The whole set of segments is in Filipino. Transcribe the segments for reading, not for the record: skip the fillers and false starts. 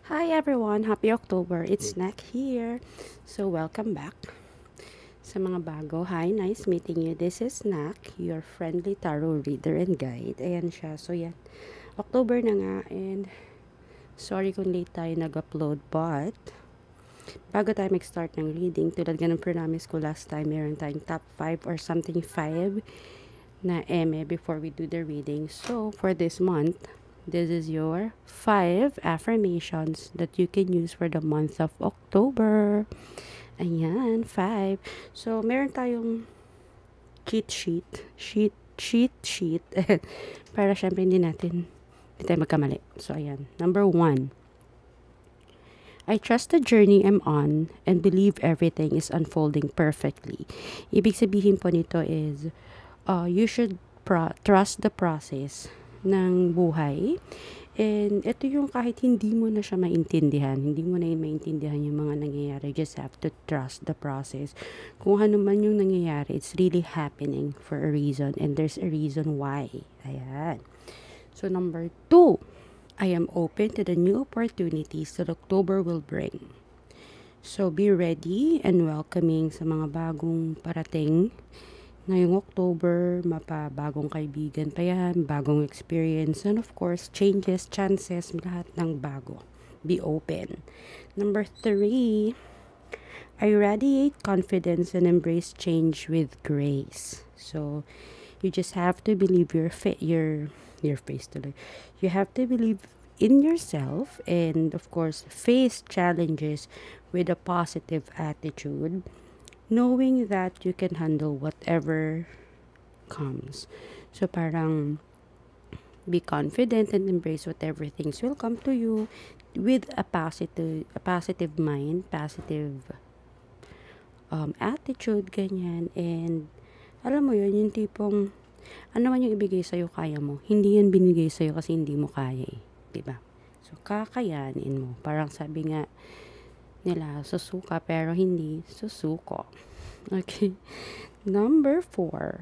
Hi everyone! Happy October! It's Nak here. So welcome back sa mga bago. Hi, nice meeting you. This is Nak, your friendly tarot reader and guide. Ayan siya. So yan, October na nga and sorry kung late tayo nag-upload but bago tayo mag-start ng reading, tulad nga ng promise ko last time, meron tayong top 5 or something 5 na eme before we do the reading. So for this month, this is your 5 affirmations that you can use for the month of October. Ayan, 5. So, meron tayong cheat sheet. Para syempre hindi tayo magkamali. So, ayan. Number 1. I trust the journey I'm on and believe everything is unfolding perfectly. Ibig sabihin po nito is, you should trust the process ng buhay. And ito yung kahit hindi mo na siya maintindihan, hindi mo na yun maintindihan yung mga nangyayari, just have to trust the process. Kung ano man yung nangyayari, it's really happening for a reason and there's a reason why. Ayan. So number 2, I am open to the new opportunities that October will bring. So be ready and welcoming sa mga bagong parating. Ngayong October, mapabagong kaibigan pa yan, bagong experience, and of course, changes, chances, lahat ng bago. Be open. Number 3, I radiate confidence and embrace change with grace. So, you just have to believe your face tuloy. You have to believe in yourself and of course, face challenges with a positive attitude, knowing that you can handle whatever comes. So parang be confident and embrace whatever things will come to you with a positive mind, positive attitude, ganyan. And alam mo yun, yung tipong ano man yung ibigay sa'yo, kaya mo. Hindi yan binigay sa'yo kasi hindi mo kaya eh. Diba? So kakayanin mo. Parang sabi nga nila, susuka pero hindi susuko. Okay. Number 4,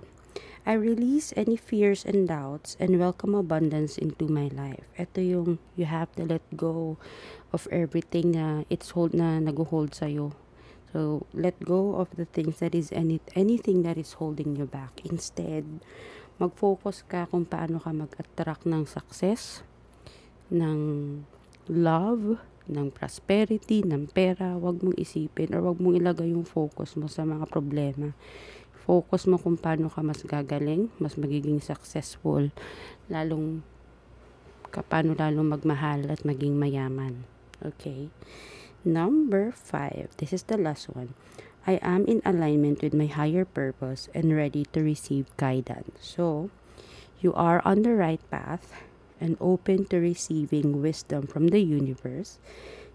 I release any fears and doubts and welcome abundance into my life. Ito yung you have to let go of everything na nag-hold sa'yo. So, let go of the things that is anything that is holding you back. Instead, mag-focus ka kung paano ka mag-attract ng success, ng love, ng prosperity, ng pera. Huwag mong isipin or huwag mong ilagay yung focus mo sa mga problema. Focus mo kung paano ka mas gagaling, mas magiging successful, paano lalong magmahal at maging mayaman. Okay? Number 5, this is the last one. I am in alignment with my higher purpose and ready to receive guidance. So, you are on the right path and open to receiving wisdom from the universe,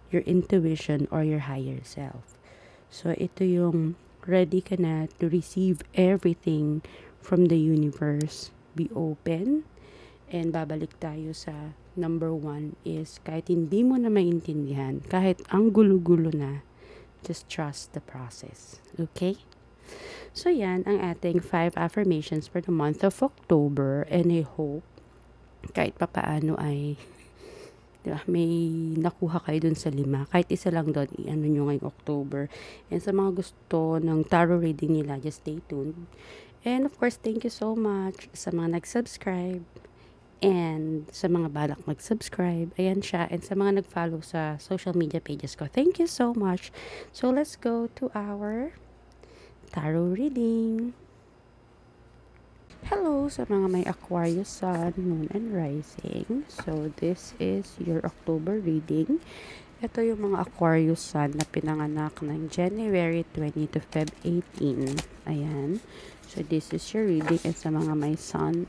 your intuition, or your higher self. So, ito yung ready ka na to receive everything from the universe. Be open. And babalik tayo sa number 1 is kahit hindi mo na maintindihan, kahit ang gulo-gulo na, just trust the process. Okay? So, yan ang ating 5 affirmations for the month of October. And I hope kahit papaano ay diba, may nakuha kayo dun sa 5. Kahit isa lang doon, i-ano nyo ngayong October. And sa mga gusto ng tarot reading nila, just stay tuned. And of course, thank you so much sa mga nag-subscribe. And sa mga balak mag-subscribe. Ayan siya. And sa mga nag-follow sa social media pages ko. Thank you so much. So, let's go to our tarot reading. Hello sa mga may Aquarius Sun, Moon, and Rising. So, this is your October reading. Ito yung mga Aquarius Sun na pinanganak ng January 20 to Feb 18. Ayan. So, this is your reading. And sa mga may Sun,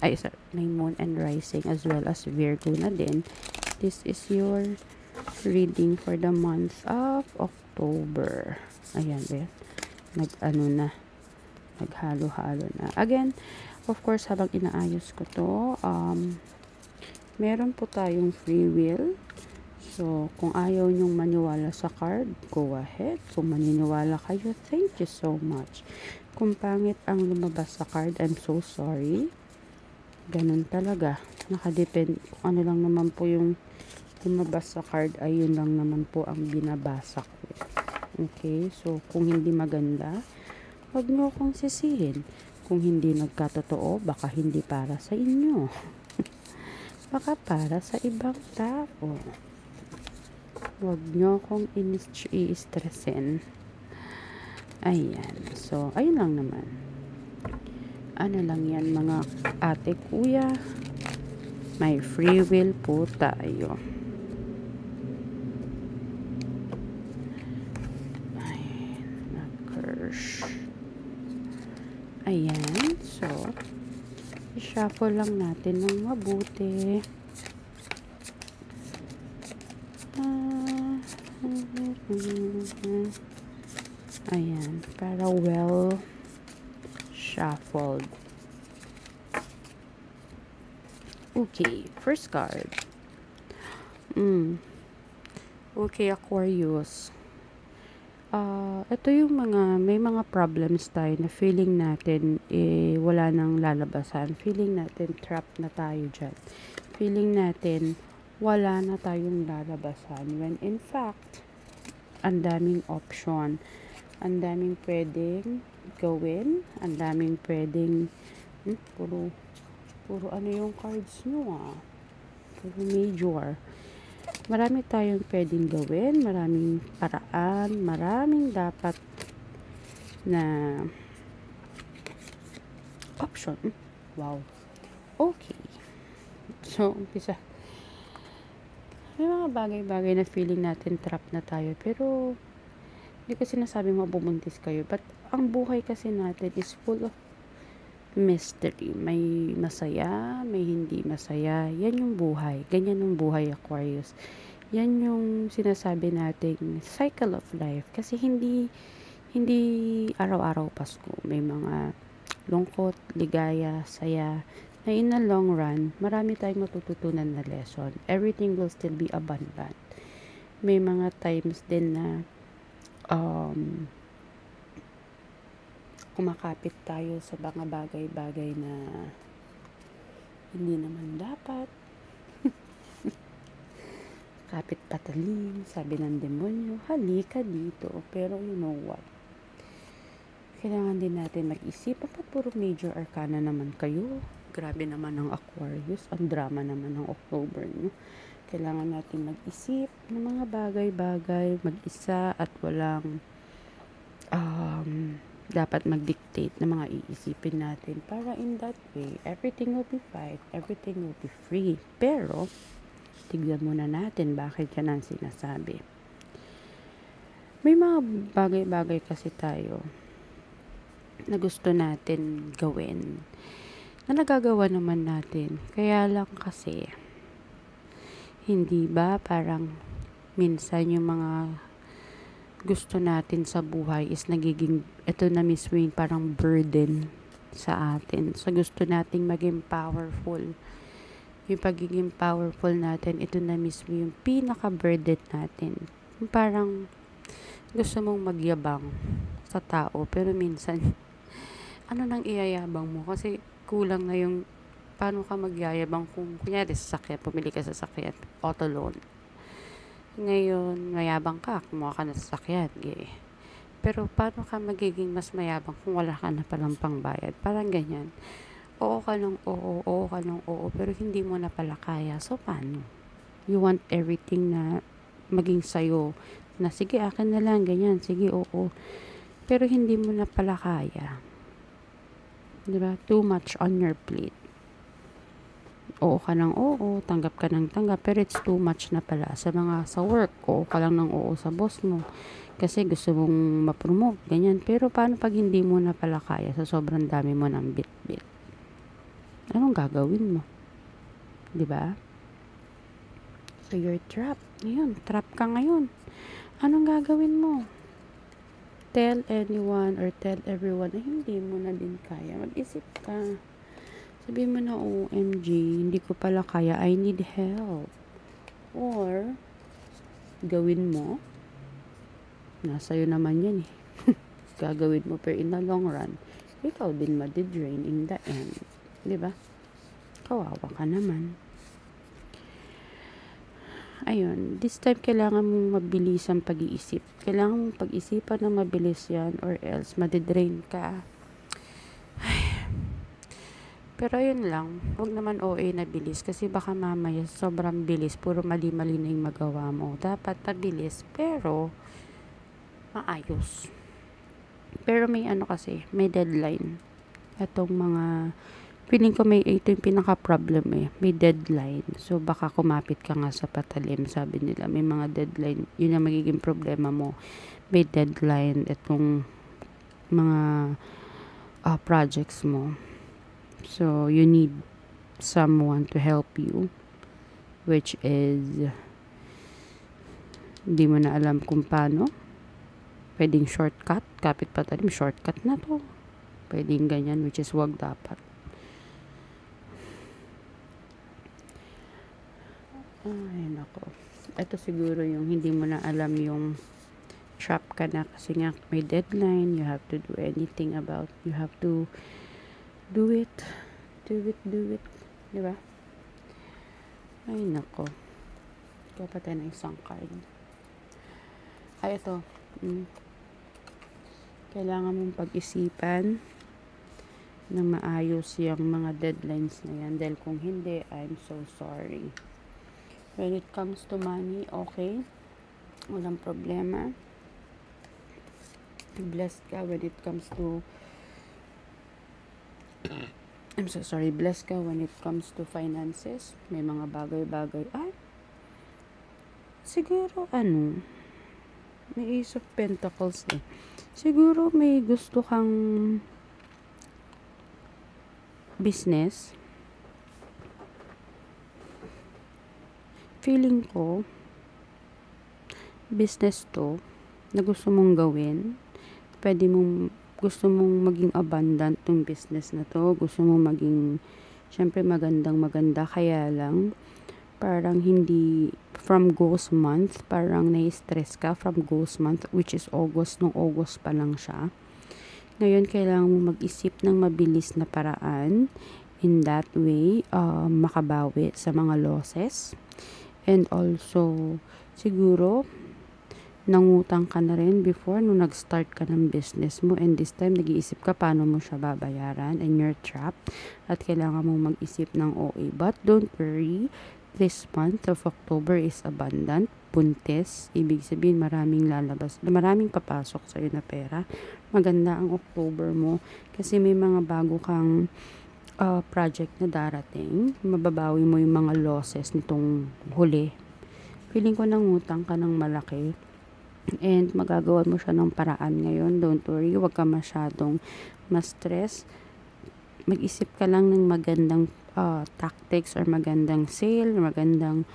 may Moon and Rising as well as Virgo na din. This is your reading for the month of October. Ayan, naghalo-halo na. Again, of course, habang inaayos ko to, meron po tayong free will. So, kung ayaw nyong maniwala sa card, go ahead. Kung maniniwala kayo, thank you so much. Kung pangit ang lumabas sa card, I'm so sorry. Ganun talaga. Nakadepend kung ano lang naman po yung lumabas sa card ay yun lang naman po ang binabasa ko. Okay, so kung hindi maganda, huwag nyo akong sisihin. Kung hindi nagkatotoo, baka hindi para sa inyo. Baka para sa ibang tao. Huwag nyo akong i-stressin. Ayan. So, ayun lang naman. Ano lang yan mga ate, kuya. May free will po tayo. Ayan, so i-shuffle lang natin ng mabuti. Ayan, para well shuffled. Okay, first card. Okay, Aquarius. Ito yung may mga problems tayo na feeling natin wala nang lalabasan. Feeling natin trapped na tayo dyan. Feeling natin wala na tayong lalabasan. When in fact, ang daming option. Ang daming pwedeng gawin. Ang daming pwedeng puro ano yung cards nyo Puro major. Marami tayong pwedeng gawin, maraming paraan, maraming dapat na option. Wow. Okay. So, umpisa. May mga bagay-bagay na feeling natin trap na tayo, pero hindi ko sinasabing mabubuntis kayo. But, ang buhay kasi natin is full of mystery. May masaya, may hindi masaya. Yan yung buhay. Ganyan yung buhay, Aquarius. Yan yung sinasabi nating cycle of life. Kasi hindi araw-araw Pasko. May mga lungkot, ligaya, saya. Na in the long run, marami tayong matututunan na lesson. Everything will still be abundant. May mga times din na kumakapit tayo sa mga bagay-bagay na hindi naman dapat. Kapit patalim, sabi ng demonyo, halika dito. Pero you know what? Kailangan din natin mag-isip. Ba't puro major arcana naman kayo? Grabe naman ang Aquarius. Ang drama naman ng October nyo. Kailangan natin mag-isip ng mga bagay-bagay, mag-isa at walang dapat mag-dictate ng mga iisipin natin para in that way, everything will be fine, everything will be free. Pero, tignan muna natin bakit yan ang sinasabi. May mga bagay-bagay kasi tayo na gusto natin gawin, na nagagawa naman natin. Kaya lang kasi, hindi ba parang minsan yung mga gusto natin sa buhay is nagiging, ito na mismo yung parang burden sa atin. So, gusto nating maging powerful. Yung pagiging powerful natin, ito na mismo yung pinaka-burden natin. Yung parang gusto mong magyabang sa tao, pero minsan, ano nang iyayabang mo? Kasi kulang na yung, paano ka magyayabang kung, kunyari, sasakyan, pumili ka sa sasakyan, auto loan. Ngayon, mayabang ka, kumuha ka na sasakyan. Pero, paano ka magiging mas mayabang kung wala ka na palang pangbayad? Parang ganyan. Oo ka ng oo, pero hindi mo na pala kaya. So, paano? You want everything na maging sayo. Na, sige, akin na lang, ganyan. Sige, oo. Pero, hindi mo na pala kaya. Diba? Too much on your plate. Oo ka ng oo, tanggap ka ng tanggap, pero it's too much na pala. Sa work, oo ka lang ng oo sa boss mo. Kasi gusto mong ma-promote, ganyan. Pero paano pag hindi mo na pala kaya sa sobrang dami mo ng bit-bit? Anong gagawin mo? Diba? So you're trapped. Ngayon, trap ka ngayon. Anong gagawin mo? Tell anyone or tell everyone na hindi mo na din kaya. Mag-isip ka. Sabihin mo na, OMG, hindi ko pala kaya, I need help. Or, gawin mo, nasa'yo naman yan gagawin mo, pero in the long run, ikaw din madidrain in the end. Diba? Kawawa ka naman. ayun, this time kailangan mong mabilis ang pag-iisip. Kailangan mong pag-isipan ng mabilis yan or else madidrain ka. Pero ayun lang, huwag naman OA na bilis kasi baka mamaya sobrang bilis, puro mali-mali na yung magawa mo. Dapat mabilis pero maayos. Pero may ano kasi, may deadline. Itong mga, feeling ko ito yung pinaka-problem may deadline. So baka kumapit ka nga sa patalim, sabi nila, may mga deadline. Yun ang magiging problema mo. May deadline itong mga projects mo. So, you need someone to help you, which is, hindi mo na alam kung paano. Pwedeng shortcut, kapit patalim, shortcut na to. Pwedeng ganyan, which is wag dapat. Ay, nako. Ito siguro yung hindi mo na alam yung trap ka na kasi nga may deadline, you have to do anything about, you have to do it. Diba? Ay, nako. Kapatay na isang card. Ay, ito. Kailangan mong pag-isipan ng maayos yung mga deadlines na yan. Dahil kung hindi, I'm so sorry. When it comes to money, okay. Walang problema. Blessed ka when it comes to blessed ka when it comes to finances. May mga bagay-bagay. Siguro may Ace of Pentacles Siguro may gusto kang business. Feeling ko, business to, na gusto mong gawin. Gusto mong maging abundant tong business na to. Gusto mong maging, syempre maganda, kaya lang, parang hindi, from ghost month, parang nai-stress ka from ghost month, which is August, nung August pa lang siya. Ngayon, kailangan mo mag-isip ng mabilis na paraan, in that way, makabawi sa mga losses. And also, siguro, nangutang ka na rin before nung nag-start ka ng business mo, and this time nag-iisip ka paano mo siya babayaran, and you're trapped at kailangan mo mag-isip ng OA. But don't worry, this month of October is abundant, buntis, ibig sabihin maraming papasok sa'yo na pera. Maganda ang October mo kasi may mga bago kang project na darating, mababawi mo yung mga losses nitong huli. Feeling ko nangutang ka ng malaki and magagawa mo siya ng paraan ngayon. Don't worry, huwag ka masyadong ma-stress. Mag-isip ka lang ng magandang tactics or magandang sale, magandang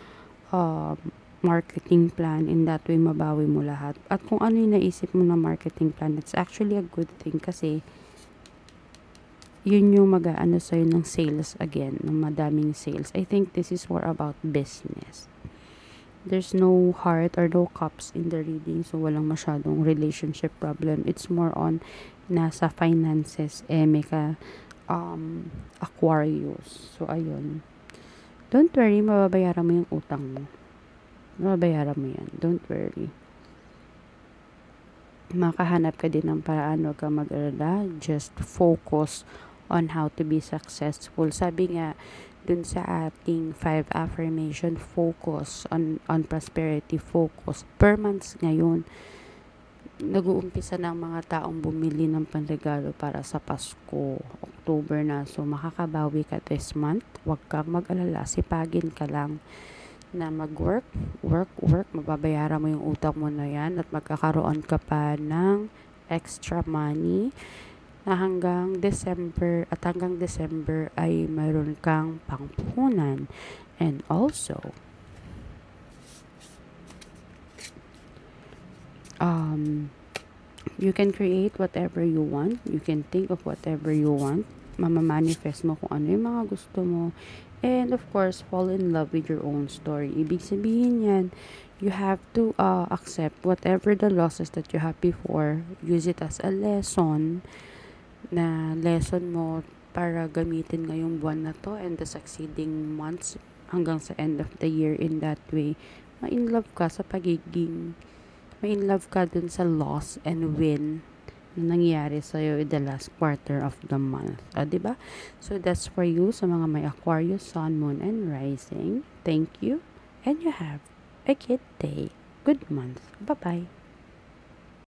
marketing plan. In that way, mabawi mo lahat. At kung ano yung naisip mo na marketing plan, it's actually a good thing kasi yun yung mag-aano sa'yo ng sales again, ng madaming sales. I think this is more about business. There's no heart or no cups in the reading, so walang masyadong relationship problem. It's more on nasa finances, may ka Aquarius. So ayun, don't worry, mababayaran mo yung utang mo. Mababayaran mo yan, don't worry. Makahanap ka din ng paraan, huwag ka mag-alala. Just focus on how to be successful. Sabi nga dun sa ating 5 affirmation, focus on prosperity, focus. Per months ngayon, nag-uumpisa ng mga taong bumili ng panregalo para sa Pasko. October na, so makakabawi ka this month. Huwag kang mag-alala, sipagin ka lang na mag-work, mababayaran mo yung utang mo na yan at magkakaroon ka pa ng extra money na hanggang December ay mayroon kang pangpuhunan. And also, you can create whatever you want, you can think of whatever you want, mamamanifest mo kung ano yung mga gusto mo, and of course, fall in love with your own story. Ibig sabihin yan, you have to accept whatever the losses that you have before, use it as a lesson mo para gamitin ngayong buwan na to and the succeeding months hanggang sa end of the year. In that way, ma-in love ka sa pagiging, ma-in love ka dun sa loss and win na nangyari sa'yo in the last quarter of the month. O, diba? So, that's for you sa mga may Aquarius, Sun, Moon, and Rising. Thank you, and you have a good day. Good month. Bye-bye.